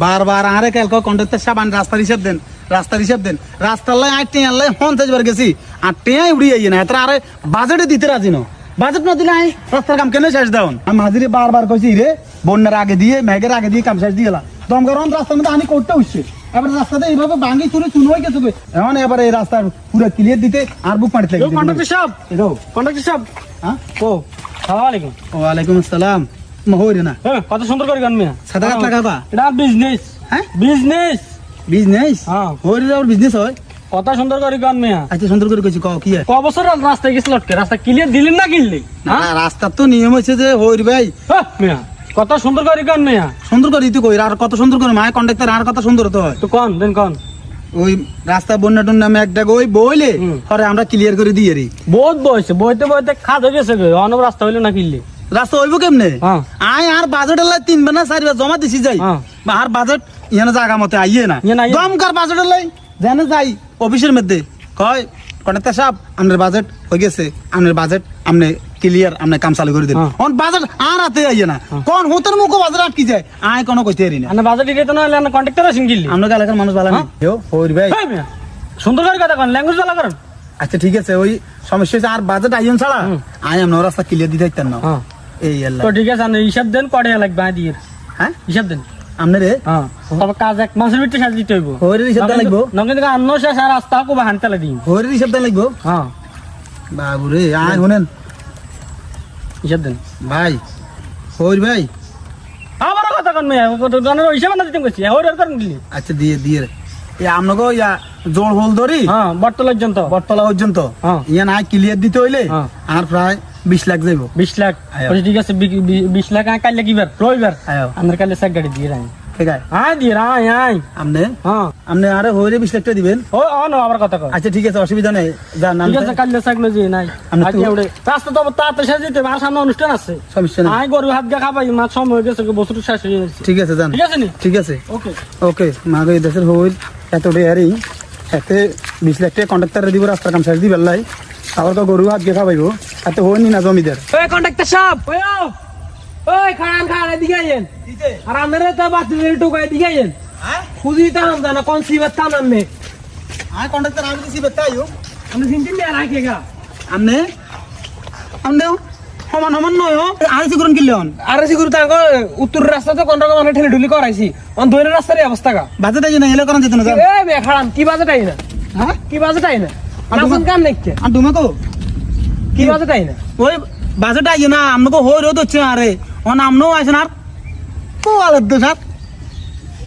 বারবার আরে কালকে কন্ডাক্টর সাহেব রাস্তার হিসাব দেন রাস্তার লাই আট টিয়া লাই ফোন তেজবার গেছি আর টিয়াই উড়ি আইয়ে না এতরা আরে বাজেটে দিতে রাজি ন বাজেট না দিলে আই রাস্তার কাম কেন শেষ দাও আমি হাজিরে বারবার কইছি রে বন্যার আগে দিয়ে মেঘের আগে দিয়ে কাম শেষ দিয়ে গেলাম দমগরম রাস্তার মধ্যে আমি করতে উঠছে এবার রাস্তাতে এইভাবে ভাঙি চুরে চুন হয়ে গেছে এখন এবার এই রাস্তার পুরো ক্লিয়ার দিতে আর বুক মারতে লাগে কন্ডাক্টর সাহেব হ্যাঁ ও আসসালামু আলাইকুম। ওয়ালাইকুম আসসালাম মহরে না হ্যাঁ কত সুন্দর করে গান মিয়া সাদাকাত লাগাবা এটা বিজনেস হ্যাঁ বিজনেস হ্যাঁ হরে আর বিজনেস হয় কত সুন্দর করে গান মিয়া আচ্ছা সুন্দর করে কইছি কি ক বছর রাস্তায় গেছিল রাস্তা ক্লিয়ার দিলেন না কিনলি না রাস্তার তো নিয়ম হচ্ছে যে হইর ভাই মিয়া কত সুন্দর করে গান মিয়া সুন্দর করে তুই কই আর কত সুন্দর করে মায় কন্ডাক্টর আর কত সুন্দর তো হয় তো কোন দেন কোন ওই রাস্তা বন্যা টন্যা নামে একটা ওই বইলে পরে আমরা ক্লিয়ার করে দিয়ে রি বহুত বয়সে বইতে খাদ হয়ে গেছে অনব রাস্তা হইলো না কিনলি রাস্তা হইব কেমনে আয় আর বাজেট লাই 3 বার না 4 বার জমা দিছি যাই আর বাজেট ইয়ানা জায়গা মতে আইয়ে না দমকার বাজেট লাই জানে যাই অফিসের মধ্যে কয় কন্ডাক্টর সাহেব আপনার বাজেট হয়ে গেছে আপনার বাজেট আপনি ক্লিয়ার আপনি কাম চালু করে দেন অন বাজেট আর আতে আইয়ে না কোন হোতের মুখ বাজেট আটকি যায় আয় কোনো কইতে পারি না না বাজেট দিতে না হলে কন্ট্রাক্টর আসেন কিনলি আমরা এলাকার মানুষ ভালো না হইর ভাই সুন্দর করে কথা কোন ল্যাঙ্গুয়েজ ভালো করেন আচ্ছা ঠিক আছে ওই সমস্যা হচ্ছে আর বাজেট আইন ছাড়া আয় আমরা রাস্তা ক্লিয়ার দিতে পারতেন না এই আল্লাহ তো ঠিক আছে আপনি হিসাব দেন কড়ে লাগবে দিয়ে হ্যাঁ হিসাব দেন আমনে রে তবে কাজ এক মাসের ভিতরে সাজ দিতে হইব হইরে হিসাব লাগবো নকে থেকে অন্য শেষ আর রাস্তা কো হানতে লাগি হইরে হিসাব লাগবো বাবু রে আয় শুনেন হিসাব দেন ভাই হইর ভাই আবার কথা কোন মেয়ে গানের হিসাব না দিতে কইছি হইর করেন দিলি আচ্ছা দিয়ে দিয়ে এই আমনগো ইয়া জোর হোল ধরি বটতলা পর্যন্ত ইয়া না ক্লিয়ার দিতে হইলে আর প্রায় 20 লাখ যাইব 20 লাখ ঠিক আছে 20 লাখ কাল কিবার রবিবার আমরা কালে সাক গাড়ি দিয়ে রাই ঠিক আছে দিয়ে রাই আমনে আমনে আরে হইরে 20 লাখটা দিবেন ও না আবার কথা কও আচ্ছা ঠিক আছে অসুবিধা নাই যা নাম ঠিক আছে কালে সাক লজি নাই আজকে ওড়ে রাস্তা তো তাতে শেষ দিতে আর সামনে অনুষ্ঠান আছে সমস্যা নাই আই গরু হাত গা খাবাই মাছ সময় হয়ে গেছে বছর শেষ হয়ে গেছে ঠিক আছে জান ঠিক আছে নি ঠিক আছে ওকে ওকে মাগো এই দেশের হইল এতটাই আরই এতে 20 লাখ টাকা কন্ট্রাক্টরে দিব রাস্তার কাম শেষ দিবে লাই আবার তো গরু হাত গা খাবাইব এত হইনি না জমিদার ওই কন্ট্রাক্টর সাহেব ওই খান এদিকে আইেন আর আমরা তো বাতিল টুকাই এদিকে আইেন হ্যাঁ খুঁজি তাম জানা কোন সিবাত তাম আমনে আয় কন্ট্রাক্টর আমি কি সিবাত তাইও আমরা সিনটিন দিয়ে রাখেগা আমনে সমান নয় আড়াইশি করুন কিলেন আড়াইশি গুরু তাঙ্গ উত্তর রাস্তা তো কোন রকম ঠেলে ঢুলি করাইছি অন দৈনের রাস্তার অবস্থা গা বাজেট আই না এলে করান যেত না এ মে খারাম কি বাজেট আই না হ্যাঁ কি বাজেট আই না আসুন কাম নাইকে আর তুমি কো কি বাজেট আই না ওই বাজেট আই না আমনকো হই রোদ হচ্ছে আরে অন আমনো আইছেন আর কো আলাদ দো সাত